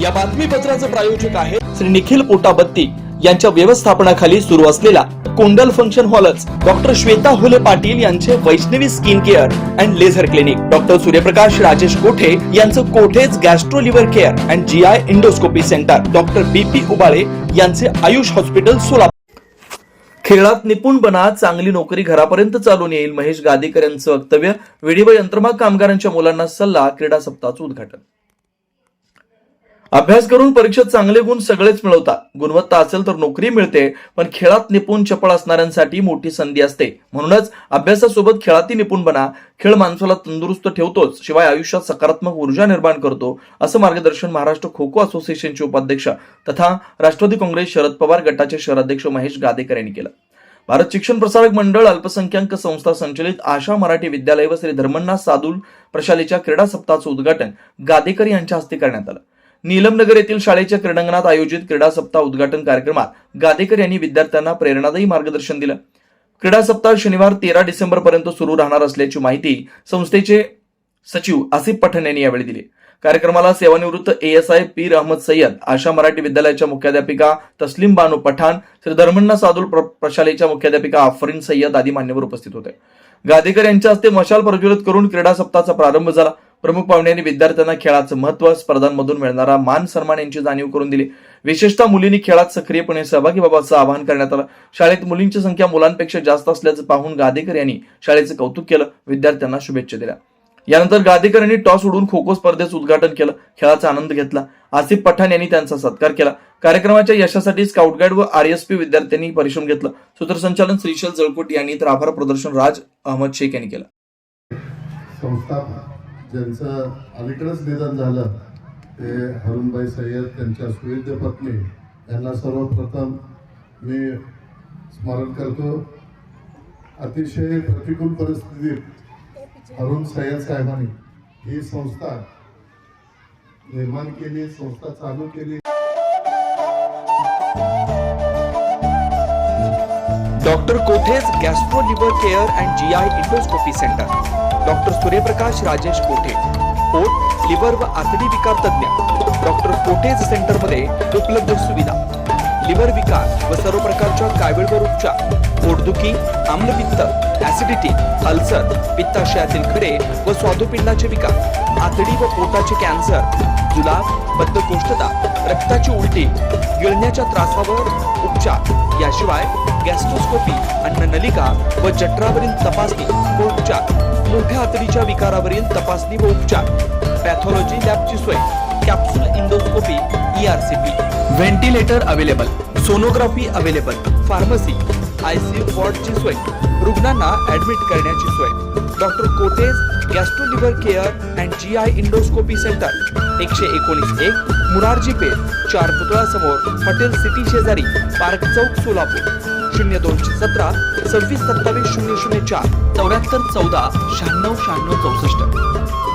या बातमीपत्राचे प्रायोजक आहे श्री निखिल पोटाबत्ती यांच्या व्यवस्थापनाखाली सुरू असलेला कोंडल फंक्शन हॉलच, डॉक्टर श्वेता हुले पाटील यांचे Vaishnavi skin care and laser clinic, doctor Suryaprakash Rajesh Kothe यांचं Kothe's gastro liver care and GI endoscopy centre, doctor BP Ubale यांचे आयुष हॉस्पिटल सोलापूर। खेळात निपुण बना, चांगली नोकरी घरापर्यंत चालून येईल, महेश गादेकर यांचं वक्तव्य। विडी व यंत्रमाग कामगारांच्या मुलांना सल्ला, क्रीडा सप्ताहाचं उद्घाटन। अभ्यास करून परीक्षेत चांगले गुण सगळेच मिळवतात, गुणवत्ता असेल तर नोकरी मिळते, पण खेळात निपुण चपळ असणाऱ्यांसाठी मोठी संधी असते। म्हणूनच अभ्यासासोबत खेळातही निपुण बना। खेळ माणसाला तंदुरुस्त ठेवतोच, शिवाय आयुष्यात सकारात्मक ऊर्जा निर्माण करतो, असं मार्गदर्शन महाराष्ट्र खो खो असोसिएशनचे उपाध्यक्ष तथा राष्ट्रवादी काँग्रेस शरद पवार गटाचे शहराध्यक्ष महेश गादेकर यांनी केलं। भारत शिक्षण प्रसारक मंडळ, अल्पसंख्याक संस्था संचलित आशा मराठी विद्यालय व श्री धर्मनाथ सादुल प्रशालेच्या क्रीडा सप्ताहाचं उद्घाटन गादेकर यांच्या हस्ते करण्यात आलं। नीलमनगर येथील शाळेच्या क्रीडांगणात आयोजित क्रीडा सप्ताह उद्घाटन कार्यक्रमात गादेकर यांनी विद्यार्थ्यांना प्रेरणादायी मार्गदर्शन दिलं। क्रीडा सप्ताह शनिवार 13 डिसेंबर पर्यंत सुरू राहणार असल्याची माहिती संस्थेचे सचिव आसिफ पठाण यांनी यावेळी दिली। कार्यक्रमाला सेवानिवृत्त एएसआय पीर अहमद सय्यद, आशा मराठी विद्यालयाच्या मुख्याध्यापिका तस्लीम बानू पठाण, श्री धर्मनाथ सादुल प्रशालेच्या मुख्याध्यापिका आफरीन सय्यद आदी मान्यवर उपस्थित होते। गादेकर यांच्या हस्ते मशाल प्रज्वलित करून क्रीडा सप्ताहाचा प्रारंभ झाला। प्रमुख पाहुण्यांनी विद्यार्थ्यांना खेळाचं महत्त्व, स्पर्धांमधून मिळणारा मान सन्मान यांची जाणीव करून दिली। विशेषतः मुलींनी खेळात सक्रियपणे सहभागी व्हावं आवाहन करण्यात आलं। शाळेत मुलींची संख्या मुलांपेक्षा जास्त असल्याचं पाहून गादेकर यांनी शाळेचं कौतुक केलं, विद्यार्थ्यांना शुभेच्छा दिल्या। यानंतर गादेकर यांनी टॉस उडवून खो खो स्पर्धेचं उद्घाटन केलं, खेळाचा आनंद घेतला। आसिफ पठाण यांनी त्यांचा सत्कार केला। कार्यक्रमाच्या यशासाठी स्काउट गाईड व आरएसपी विद्यार्थ्यांनी परिश्रम घेतला। सूत्रसंचालन श्रीशल जळकोट यांनी तर आभार प्रदर्शन राज अहमद शेख यांनी केलं। ज्यांचं अलीकडेच निधन झालं ते हरुणभाई सय्यद, त्यांच्या सुविद्य पत्नी यांना सर्वप्रथम मी स्मरण करतो। अतिशय प्रतिकूल परिस्थितीत हरुण सय्यद साहेबांनी ही संस्था निर्माण केली, संस्था चालू केली। Doctor Kothe's gastro liver care and GI endoscopy centre, doctor Suryaprakash Rajesh कोठे, पोट, लिव्हर व आतडी विकार तज्ञ। डॉक्टर कोठेज सेंटर मध्ये उपलब्ध सुविधा, लिव्हर विकार व सर्व प्रकारच्या कावीळवर उपचार, पोटदुखी, आम्लपित्त, ऍसिडिटी, अल्सर, पित्ताशयातील खडे व स्वादुपिंडाचे विकार, आतडी व पोटाचे कॅन्सर, जुलाब, बद्धकोष्ठता, रक्ताची उलटी, गिळण्याच्या त्रासावर उपचार। याशिवाय गॅस्ट्रोस्कोपी, अन्ननलिका व जठरावरील तपासणी व उपचार, मोठ्या आतडीच्या विकारावरील तपासणी व उपचार, पॅथॉलॉजी लॅबची सोय, capsule endoscopy, ERCP, ventilator available, sonography available, pharmacy, ICU वॉर्डची सोय, रुग्णांना ऍडमिट करण्याची सोय। Doctor Kothe's gastro liver care and GI endoscopy centre, 119-1 Murarji Peth, 4 पुतळा समोर, हॉटेल सिटी शेजारी, पार्क चौक, सोलापूर। 0217 26 27 004 74 14 96 96 64।